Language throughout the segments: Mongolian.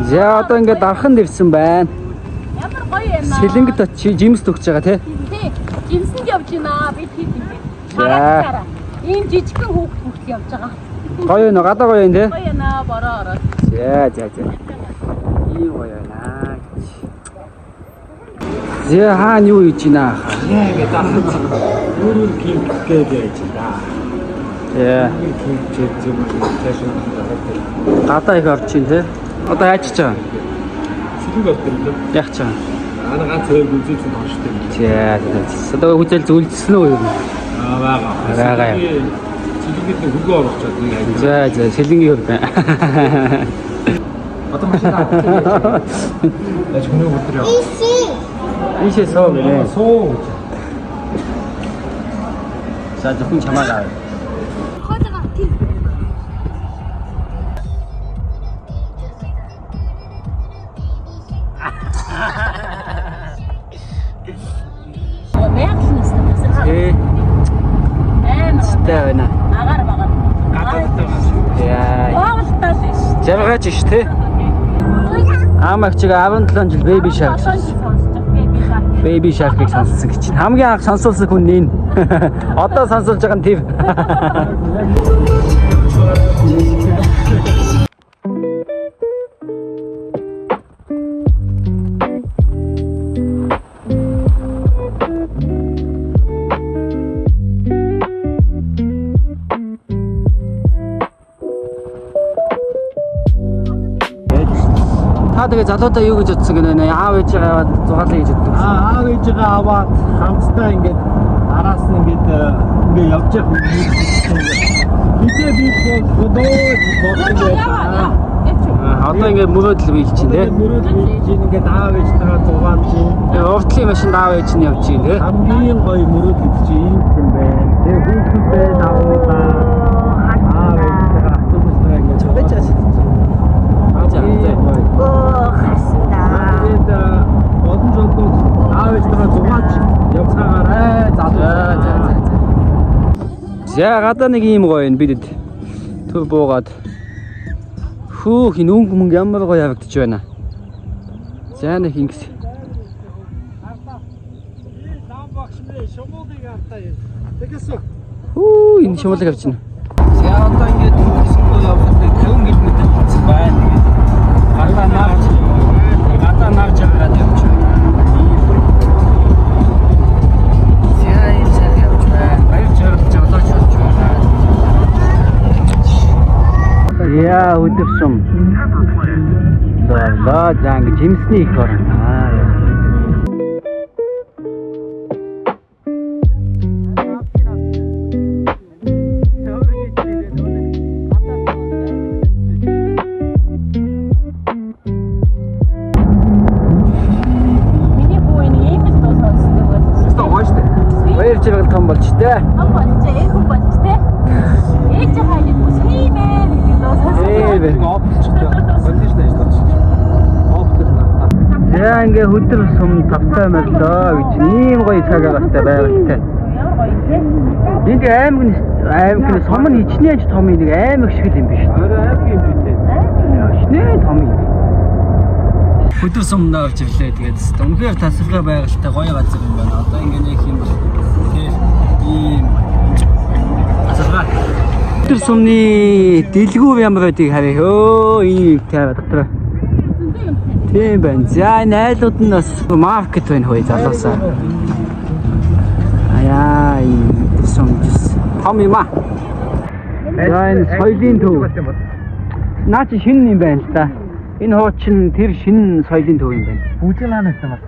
За одоо ингээд дархан дэрсэн байна. Ямар гоё юм аа. Сэлэнгд очиж жимс төгсөж байгаа тий. Тий. Жимсэнд явж байна. Би тийм ингээд. За. Ийм жижигхэн хүүхд хүртэл явж байгаа. Гоё нэ гадаа гоё юм тий. Гоё юм аа бороо ороод. За. Ий гоё яана. За хаана юу хийж байна? Ингээд дархан өөрөөр кинггээ байж та. Яа. Гадаа их орж ийн тий. Одоо яачиж байгаа? Сэлэг болтол. Яах ч байгаа? Ана ганц хоёр үзүүлсэн хонштой. За. Одоо үзэл зүйлсэн үү юу? Байгаа. Сэлэгэд хөргөө оруулах чад нэг ажил. За сэлэнгийн хөр байна. Одоо машин авах. Яаж хүн өдөр яв. Ийшээ суу гэнэ. Суу. За зөвхөн чамаагаа. Ээ. Стай байна. Агаар багаар. Гадаад байгаа. Яа. Оолтол ш. Жаргаж ш тий. Аамагчиг 17 жил baby shark. Baby shark-ыг сонссон гэж. Хамгийн анх сонсуулсан хүн нин. Одоо сонсуулж байгаа нь тэр. Та тэгээ залуудаа юу гэж бодсон гэнэ? Аав ээжээ аваад зугаалъя гэж боддог. Аав ээжээ аваад хамтдаа ингээд араас нь ингээд явж явах юм. Хитээ би бодоо Одоо ингээд мөрөөдөл бий чинь тий. мөрөдөл чинь ингээд аав ээжтэйгээ зугаан чинь. Тэгээ уртлын машинд аав ээж нь явж ийн тий. Хамгийн гоё мөрөдөл чинь юм байна. Тэгээ хүүхдүүдээ давуулаа. Аав ээжтэйгээ автобустай ингээд чавж байгаа. Одон жолдод аав ээжтэйгээ зугаач явцгаагаарай. За гадаа нэг юм гоё юм бидэд. Түр буугаад. Хүү хин өнгө мөнгө ямар гоё явагдаж байна. За нэг ингэс. Хүү энэ шумуулаг авч байна. За одоо ингээд өнгөсгөө явхад 50 км болсон байна. Гадаа навч яваад явж байна. За энэ цаг явж байна. Баяр жаргал жолооч болж байна. Яа өдөрсөн. За занг жимсний их орно. Миний бүү энэ ийм л дуу сонсдог байна. Баяр жаргал том болж тээ. Том болж ээхэн болж те. Ээж хайлт үсгиймээ гэдэг дуу сонсдог. За ингээ хөдөр сум тавтай мөрлөө гэж ийм гоё цаг агаартай байгальтай. Ямар гоё те. Энд аймаг сум нь ичнэж том нэг аймаг шиг юм биш. Аймаг юм битээ. Ичнэ том юм. Хөдөр сумнаа авч ирлээ тэгээд үнэхээр тасалгаа байгальтай гоё газар юм байна. Одоо ингээ нэг юм тэгэхээр ийм тасалгаа. Хөдөр сумны дэлгүүр ямар байдгийг харъя. Өө ийм тавь дотор. Тийм байна. За найлууд нь бас маркет байна хөөе залуусаа. Аяа ийм сумжис. Том юм аа. За энэ соёлын төв. Наа чи шинэ юм байна л да. Энэ хуучин тэр шинэ соёлын төв юм байна. Бүжин хаана гэсэн байна.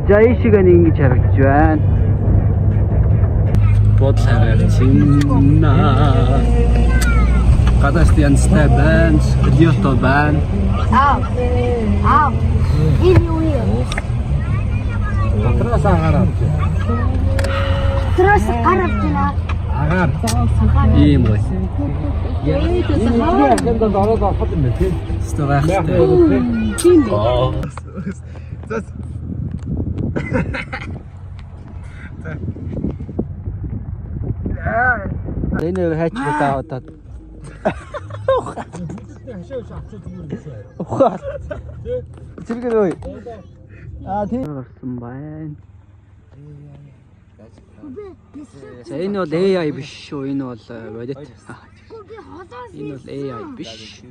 За ийшиг нэг ингэж харагдаж байна. Бодлоор чинна. Гадаас янзтай байна, студиото байна. Аав. Энэ юу юм? Дотроос агаар. Трос гаравчна. Агаар. Ийм гоё. Энд ороод авах юм бэ? Стогахтай. Тийм би. Энэ хайч удаа удаа. Ухаа. Зэрэгээр тийм гарсан байна. За энэ бол AI биш шүү. Энэ бол бодит. Энэ бол AI биш.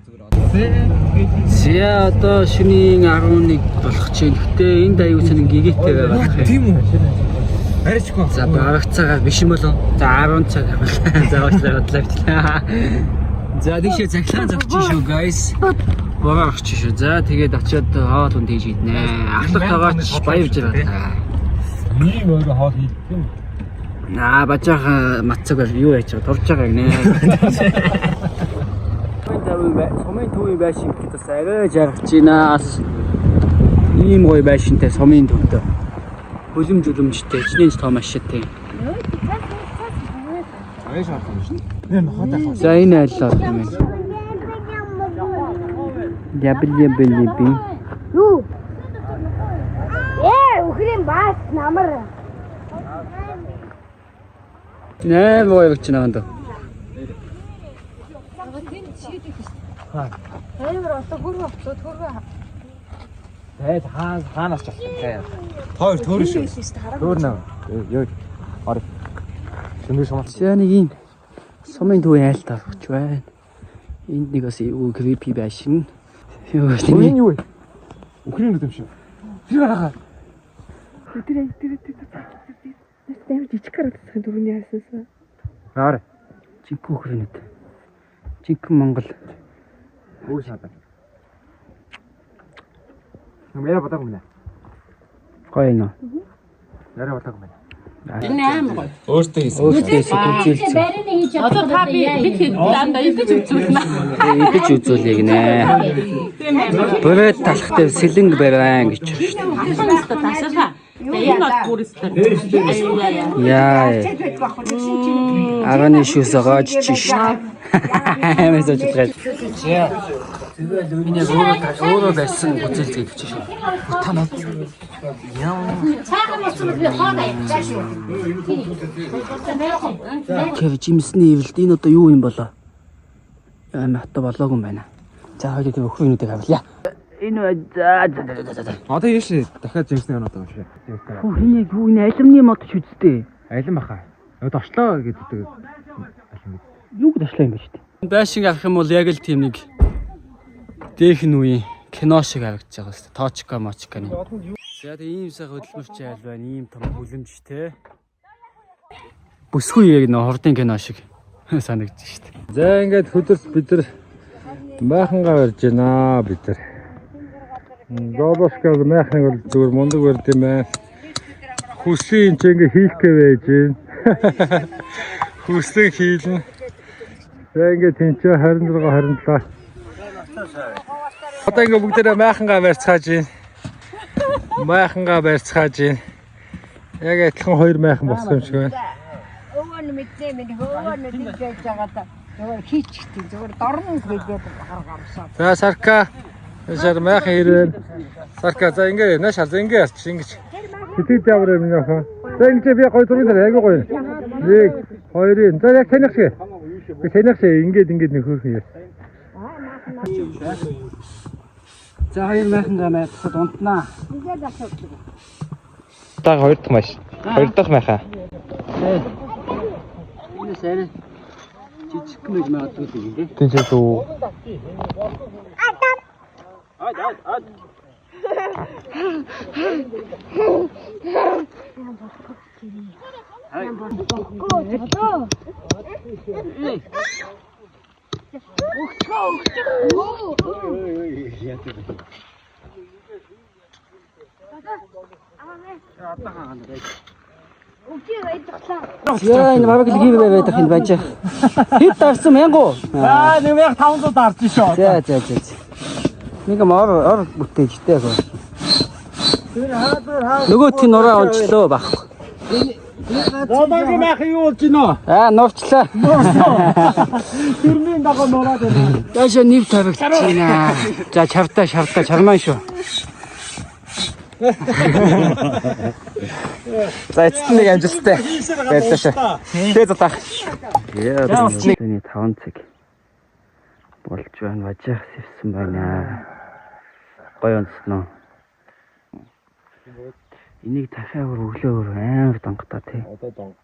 За одоо шөнийн 11 болох ч гэхдээ энэ аюул сан гигээтэй байгаа. Тийм үү? Аричгүй. За бараг цагаар биш юм болов. За 10 цаг авлаа. За уучлаарай бодлоо. За тийшээ захлаан зогчих шүү guys. Борооч шүү. За тэгээд очиод хоол унд хийж иднэ. Ахлах тагаач баявж байгаа. Ийм өөрөө хоол хийх юм. Бажаах мацаг юу яач турж байгаа гинэ. Сумын төвийн байшин гэхэд бас арай жаргаж байна. Ийм гоё байшинтай сумын төвдөө. Хөлөмжтэй, чиний том машинтай. Аяш харах юм шүү. Энэ хотоо. За энэ айллаа юм байна. Ябли. Юу? Өхрийн баас намар. Нэ гоё гэж наанд. Хаанаас ч авсан. Хоёр төөрөн шүү. Төөрнө. Ёо. Ор. Шинэ шамаа. Нэг юм сумын төвийн айлтаа авч байна. Энд нэг бас юу creepy байшин. Юу энэ юу вэ? Өхрийн үдэм шүү. Тэр гараа. Тэр жижиг харагдсан дөрөвний хайсансан. Аар. Жинхэнэ өхрийн үд. Жинхэнэ Монгол. Өө шатаа. Нэмээ батаг юм нэ. Гоё нөө. Яраа батаг юм. Энэ аим гоё. Өөртөө хийсэн. Үзүүлсэн. Барины хийж одоо та би хэд даанда идэж үзүүлнэ. Идэж үзүүлэе гинэ. Бүрээд талхтай сэлэнг барайн гэж байна шүү дээ. Хасаа тасаа. Энэ бол бүрээстэй. Яа. Аганы шүүс гоож чиш. Месэж утгаад. Тэгээд энэ өөрөө байсан үзэлцээ гэж шүү. Танаа. Цаахан мөчрөө би хоолой яаш. Кев жимсний ивэлд энэ одоо юу юм болоо? Яа хата болоогүй юм байна. За хоёул тэр өхрийнүүдийг авлаа. Энэ за. Одоо яаш дахиад жимсний оноо байгаа шүү. Хөө хий юу энэ алимны мод ч үсттэй. Алим баха. Одоо очлоо гэдэг. Юу гэж очлоо юм бэ шүү дээ. Байшин авах юм бол яг л тийм нэг дээхэн үеийн кино шиг харагдаж байгаа шүү дээ. Точка мочканы. За тэг ийм сайхан хөдөлмөрч айл байна. Ийм том хүлэмжтэй. Бүсгүй яг нөө хордын кино шиг санагдаж шүү дээ. За ингээд хөдөлс бид нар майхангаа барьж байна бид нар. Робоскаг майханыг бол зүгээр мундаг барьд юм байна. Хүслийн ч ингээ хийх гээ байж байна. Хүслийг хийлнэ. За ингээ тэнцээ 26 27. Одоо ингээ бүгдээрээ майхангаа барьцгааж байна. Майхангаа барьцгааж байна. Яг адилхан хоёр майхан босох юм шиг байна. Өвөө нь мэдээ минь хөвөө нь дийж байгаадаа зөвөр хийчихсэн зөвөр дорн хийгээд гаргамсаа. За Сарка шар майхан ирвэн. Сарка за ингээ нааш хар за ингээ арч ингэж. Тэтэд яваар юм яхаа. За ингээ би гой зургийн дээр аягүй гоё. 1 2 за яг таних шиг. Би таних шиг ингээд нөхөх юм. За хоёр майхангаа майхад унтнаа. Тэгээд асууж. Та хоёр дахь маш. Хоёр дахь майхаа. Энэ сарай жижиг мэж магадгүй юм дээ. Тэнцээ дүү. Яа энэ бараг л гівэ байдаг энэ байж. Хэд дарсан мянгу? Аа 1500 дарж шүү. За. Нэг ор бүтээжтэй гоо. Нөгөө тийм нураа онцлоо байхгүй. Одоогийн майхан юу болж байна? Нурчлаа. Тэрний дагуу нураад байна. Даашаа нэг тавигч байна. За чавтаа чармаа шүү. За эцэст нэг амжилттай. Баярлалаа. Тэгээд зутаа. Яа, тэний 5 цаг. болж байна. Важих сэвсэн байна. Гоё онцноо. Энийг дахиад өглөөр амар донготоо тий. Одоо донго.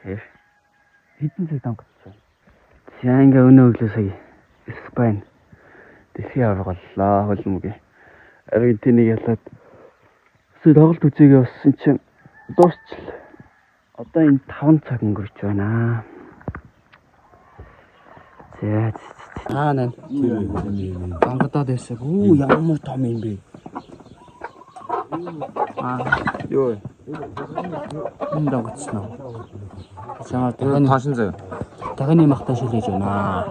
Тий. Хэдэн цаг донготож байна. За ингээ өнөө өглөө сая Испани дэлхий авгаллаа хөлмөг. Аргентиныг ялаад сая тоглолт үзээгээ болсон чинь дуусчлаа. Одоо энэ 5 цаг өнгөрч байна. За. Наа. Донготоод ирсэг. Үу ямар том юм бэ? Юу? Энэ донгоцсноо. За тэгээд Таашин заяа. дахины махтаа шилээж байна.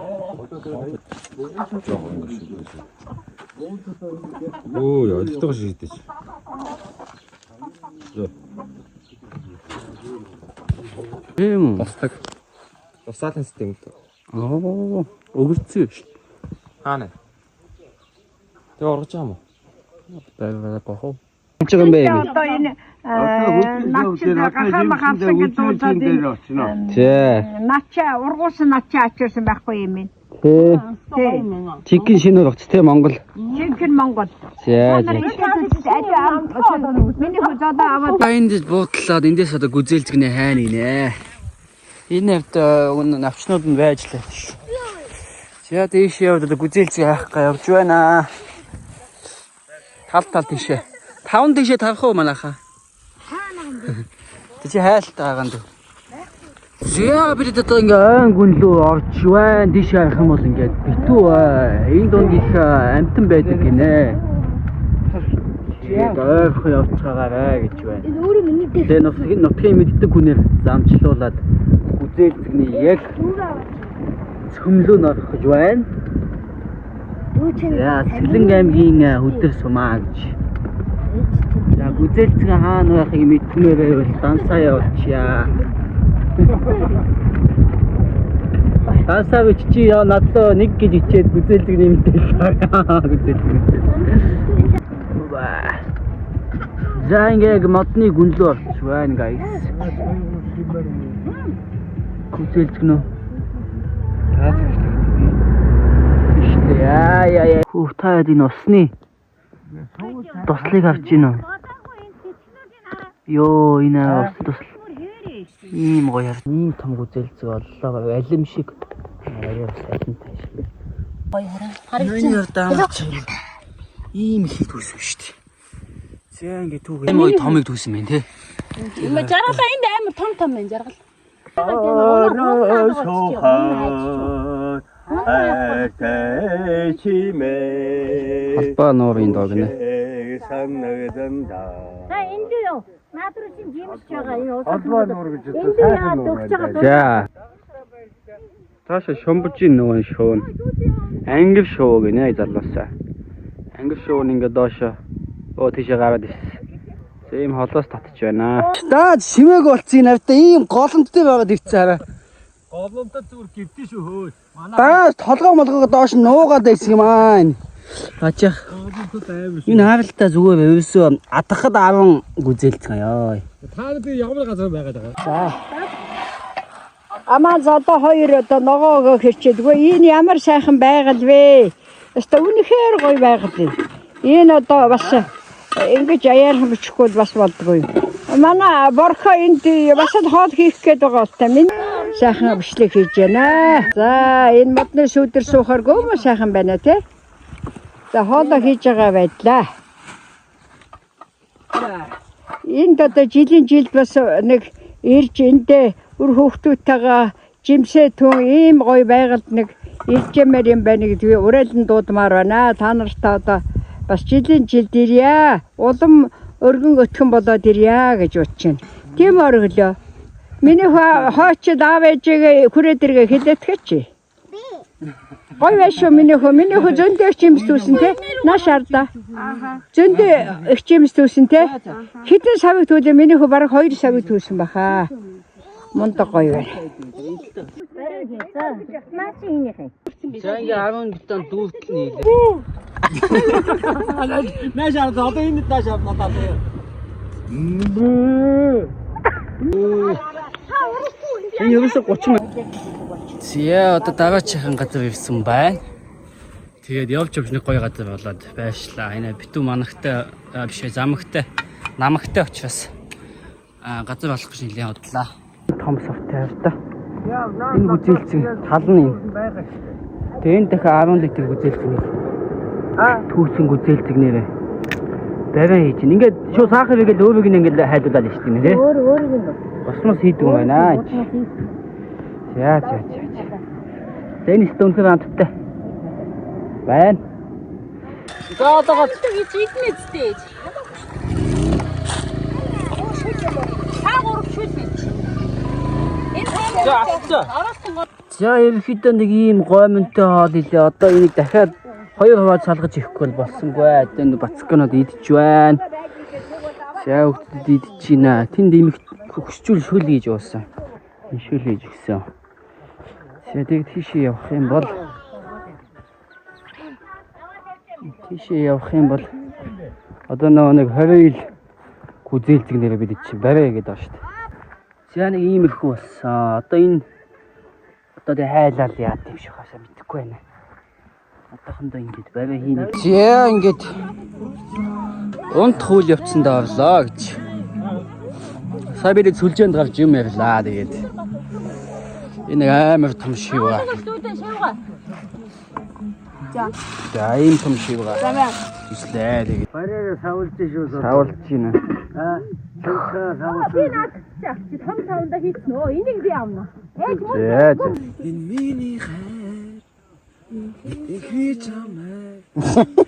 Оо, ялтайгаа шийдэж. Бостаг. Босаалын систем гэдэг. Оо, өгөрцөө шүү. Хаана? Тэг орж байгаа юм уу? Бага бохоо. Ч юм бэ? Одоо энэ гахамахамсаг дуудаад нача ургуулсан нача ачирсан байхгүй юм. Тий. Чикэн шинээр огц тий Монгол. Жинхэнэ Монгол. За. Миний хөдөөд аваад Энд буудлаад эндээс одоо гүзээлзгний хайна гинэ. Энэ хэвд навчнууд нь байж лээ шүү. За тийш яваад одоо гүзээлзэг хайхгаа явж байна. Тал тийшээ. 5 тийшээ тавих уу манайхаа? Тэ чи хайлтаа байгаа юм дөө. Зя бид одоо ингээ айн гүн лөө орж байна. Тийш хайх юм бол ингээд битүү энэ донд их амтан байдаг гинэ. Тэгээд явцгаагаарай гэж байна. Энэ өөрөө миний дээр. Тэгээ нутгийн мэддэг хүнээр замчлуулаад гүзээлзгний яг цөмлөө норхож байна. Яа, Сэлэн аймгийн хөдөр сумаа гэж. За гүзээлзэг хаана байхыг мэдмээр байвал дансаа явуулчихъя. Дансаа гэж чи надад нэг гэж ичээд гүзээлзэгний мэдээлэл гүзээлзэг. За ингээ модны гүнлөө орч байна guys. Гүзээлзэг нөө. Яа. Хөө таад энэ усны туслыг авч гин үү? Йоо энэ ус тусл. Ийм гоё ийм том гүзээлзэг оллоо. Алим шиг. Арай алим тааш. Гоё хараа. Ийм их түүсэн шүү дээ. За ингээ түүгээ. Ийм гоё томыг түүсэн байна те. Юм жаргалаа энд амар том байна жаргал. Албаа нуурын дог нэ. За энд юу? Наад руу чинь жимс байгаа энэ уус. Албаа нуур гэж Энд яа дөгч байгаа. За. Тааша шомбожийн нөгөө шоу. Англи шоу гинэ залуусаа. Англи шоу ингээ доошо. Оо тийшээ гараад ирсэн. Ийм холоос татчих байна. Даа шимээг болцгийг навта ийм голомттой байгаад ирсэн хараа. Голомтод зүгээр гівдээ шүү хөөе. Даа толгоо молгоо доош нуугаад байсан юм аа. Бачах. Энэ хаалта зүгээр өвсөө атахад 10 гүзээлцэн ёо. Та би ямар газар байгаад байгаа? Амаа одоо хоёр одоо ногоогоо хэрчээдгүй. Энэ ямар сайхан байгаль вэ? Өстө үнэхээр гоё байгаль. Энэ одоо бас ингэж аяархан бичихгүй бас болдгоо юм. Манай борхоо энд бас хоол хийх гээд байгаа л та. Минь сайхан бичлэг хийж байна. За энэ модны шүүдэр суухааргүй мө сайхан байна тий. За хоолоо хийж байгаа байдлаа. Энд одоо жилийн жилд бас нэг ирж эндээ үр хүүхдүүдтэйгээ жимсээ түн ийм гоё байгальд нэг иржмээр юм байна гэдгийг уриалан дуудмаар байна. Та нартай одоо бас жилийн жилд ирье. Улам өргөн өтгөн болоод ирье гэж бодож байна. Тийм орглоо. Миний хооч аав ээжигээ хүрээд иргээ хэлээтгэж. Гой байшгүй миний хөө зөндөө чимс түүсэн те. Нааш ардаа. Зөндөө их чимс түүсэн те. Хитэн савыг түүлээ миний хөө бараг 2 савыг түүсэн баха. Мундаг гоё байна. За ингээ 10 битэн дүүртэл нийлээ. Нааш ардаа одоо энэ нааш ардаа. Энэ ерөөсө 30 мянга. Зя одоо дараачихын газар ирсэн байна. Тэгээд явж нэг гоё газар болоод байшлаа. Энэ битүү манагтай биш замагтай намагтай учраас газар болох гэж нэлээд бодлаа. Том савтай авта. Энэ гүзээлцэн тал нь юм. Тэгээд энэ дахиад 10 литр гүзээлцэн. Түүсэн гүзээлцэг нэрээ. Барай хийж. Ингээд шууд сахар игээл өөрөг нь ингээд хайдуулаад шүү дээ нэрээ. Өөрөг нь. Космос хийдэг юм байна. За. Тэнис төнхөр амттай. Байна. Заатагаа хийж идэнэ зтэй. Хаагур шүлмэж. За ерөөхдөө нэг ийм гомонтой хоол илээ. Одоо энийг дахиад 2 хуваад салгаж ихгүй болсонгүй. Одоо нэг бацканууд идэж байна. За хүүхдүүд идэж байна. Тэнд имэх хөгсчүүл шүл хийж уусан. Шүл хийж гисэн. За тэгээд тийшээ явах юм бол одоо нэг 20 ил гүзээлцэг нэрээ бид чи барай гэдэг байна шүү дээ. За нэг ийм их болсон. Одоо энэ тэг хайлал яа гэв шиг хашаа мэдэхгүй байна. Одоохондоо ингэж барай хийнэ. За ингэж унт хуул явцсан давлаа гэж. Сая бид сүлжээнд гарч юм ярьлаа тэгээд. Энэ амар том шивга. За ийм том шивга. Ишлээ тэгээд. Барайгаа савуулж шүү. Савуулж байна. Би наад чи том савуулда хийсэн үү? Энийг би авна. За. Энэ миний хайр. Их чамаа.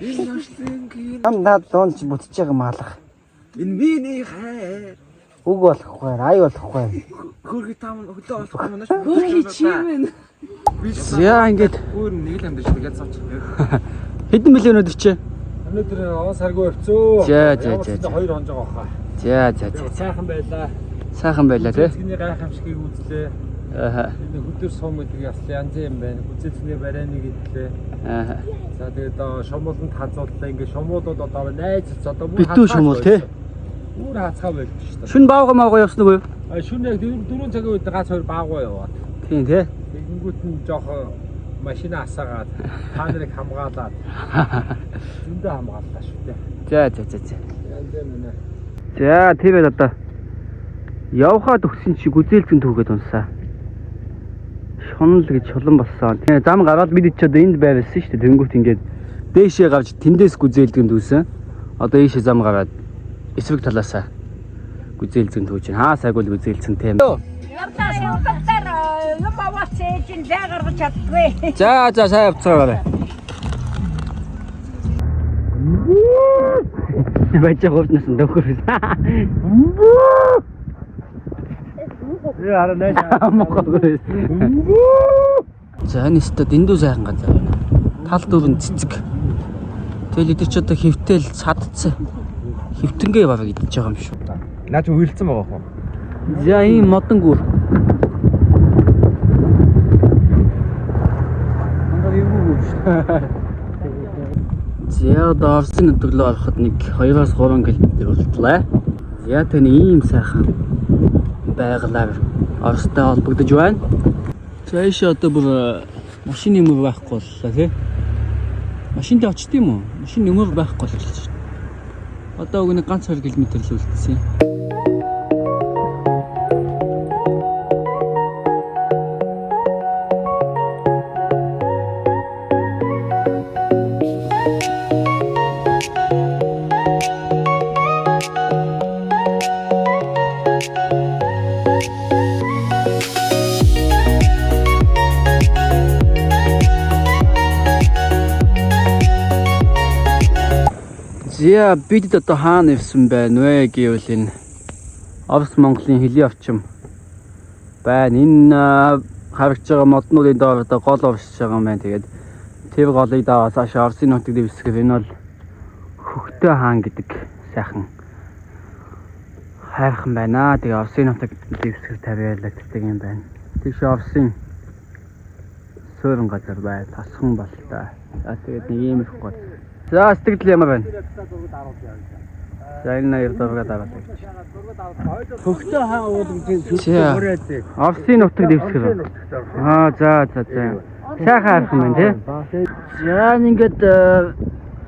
Энэ наштэнгийн. Амнаад донч бүтэж байгаа маалах. Энэ миний хайр. Үг болохгүй, ай болохгүй. Хөрхи тааман өглөө болохгүй юм байна шүү. Хөрхи чимэн. Яа ингэж өөр нэг л амьд шүү гэж цаач. Хэдэн мөлий өнөдөр чи? Өнөдөр он саргүй өвцөө. За. 2 хонж байгаа хаа. За. Сайхан байлаа. Сайхан байлаа тий. Гүзэлцний гайхамшигыг үзлээ. Энэ хөдөр сум гэдэг янз юм байна. Гүзэлцний барайныг идлээ. За тэгээд шомууланд хазууллаа. Ингээ шомуулууд одоо найзц одоо мөн битүү шомуул тий. Үр хацгаа байлж шүү дээ. Шүн баага маагаа явсан уу? Шүн яг 4 цагийн үед гац 2 баагаа яваад. Тийм тий. Тэгэнгүүт нь жоох машина асаагаад та нарыг хамгаалаад зөндөө хамгааллаа шүү дээ. За. За тийм одоо явхаад өгсөн чи гүзээлцэн түүгээд унсаа. Шунал гэж чулан болсон. Тэгээ зам гараад бид ч одоо энд байвсан шүү дээ. Тэнгүүт ингээд дээшээ гарч тэндээс гүзээлцэн дүүсэн. Одоо ийшээ зам гараад эсвэг талаасаа гүзээлцэн түүж байна. Сайгуул гүзээлцэн тийм. За сайн явцгаарай. Бачаа хөвнөс нөхөр. Яа нэ. За нэстэ дэндүү сайхан газар байна. Тал дөрөв цэцэг. Тэгэл өдөр ч одоо хөвтөл цадцсан. Хөвтөнгөө яваа гэж байгаа юм шүү. Наач үйлцэн байгаа хөө. За ийм модон гүр. За Орсын өдөглөө ороход нэг 2-3 км болтлаа. За таны ийм сайхан байгалаар Оростой холбогдож байна. За ийш одоо бүр машины нөмөр байхгүй боллоо тий. Машинтай очт юм уу? Машин нөмөр байхгүй болчихлоо. Одоо уг нэг ганц 2 км л үлдсэн. За бид одоо хаана ирсэн байна вэ гэвэл энэ Орос Монголын хөлийн орчим байна. Энэ харагдж байгаа моднуудын доор одоо гол оршиж байгаа юм байна. Тэгээд тэр голыг даваас хашаа Оросын нутаг дэвсгэр энэ бол Хөхтөө хаан гэдэг сайхан хайрхан байна. Тэгээд Оросын нутаг дэвсгэр тавиалагддаг юм байна. Тийш Оросын суурин газар бай, тасхан болтой. За тэгээд нэг ийм их гол. За сэтгэл ямар байна? За энэ наяр зураг аваад гэж. Хөгтөө хаа уул гэж сүлжээ хүрээдэг. Орсын нутаг дэвсгэр. За. Сайхан харах юм байна тий. За ингээд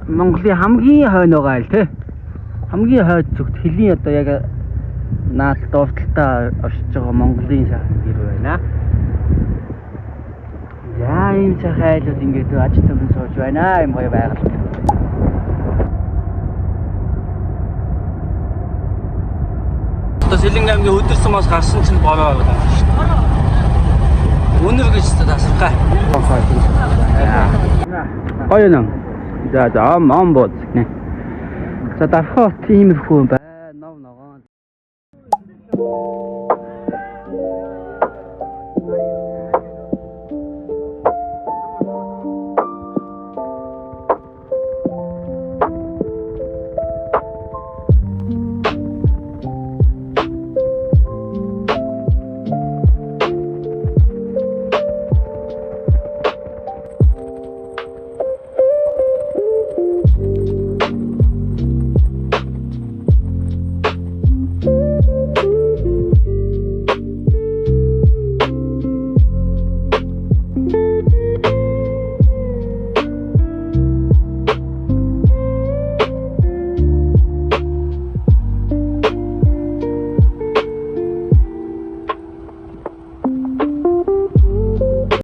Монголын хамгийн хойно байгаа л тий. Хамгийн хойд зүгт хэлийн одоо яг наад дуудлалтаа оршиж байгаа Монголын сайхан гэр байна. Яа ийм сайхан айлууд ингээд аж төвөн сууж байна юм гоё байгаль. Одоо Сэлэнг аймгийн өдөр сумаас гарсан чинь бороо байна шүү дээ. Өнөр гэж тасархай. Гоё нэ. За мамбот нэ. За дарахаа тиймэрхүү байна.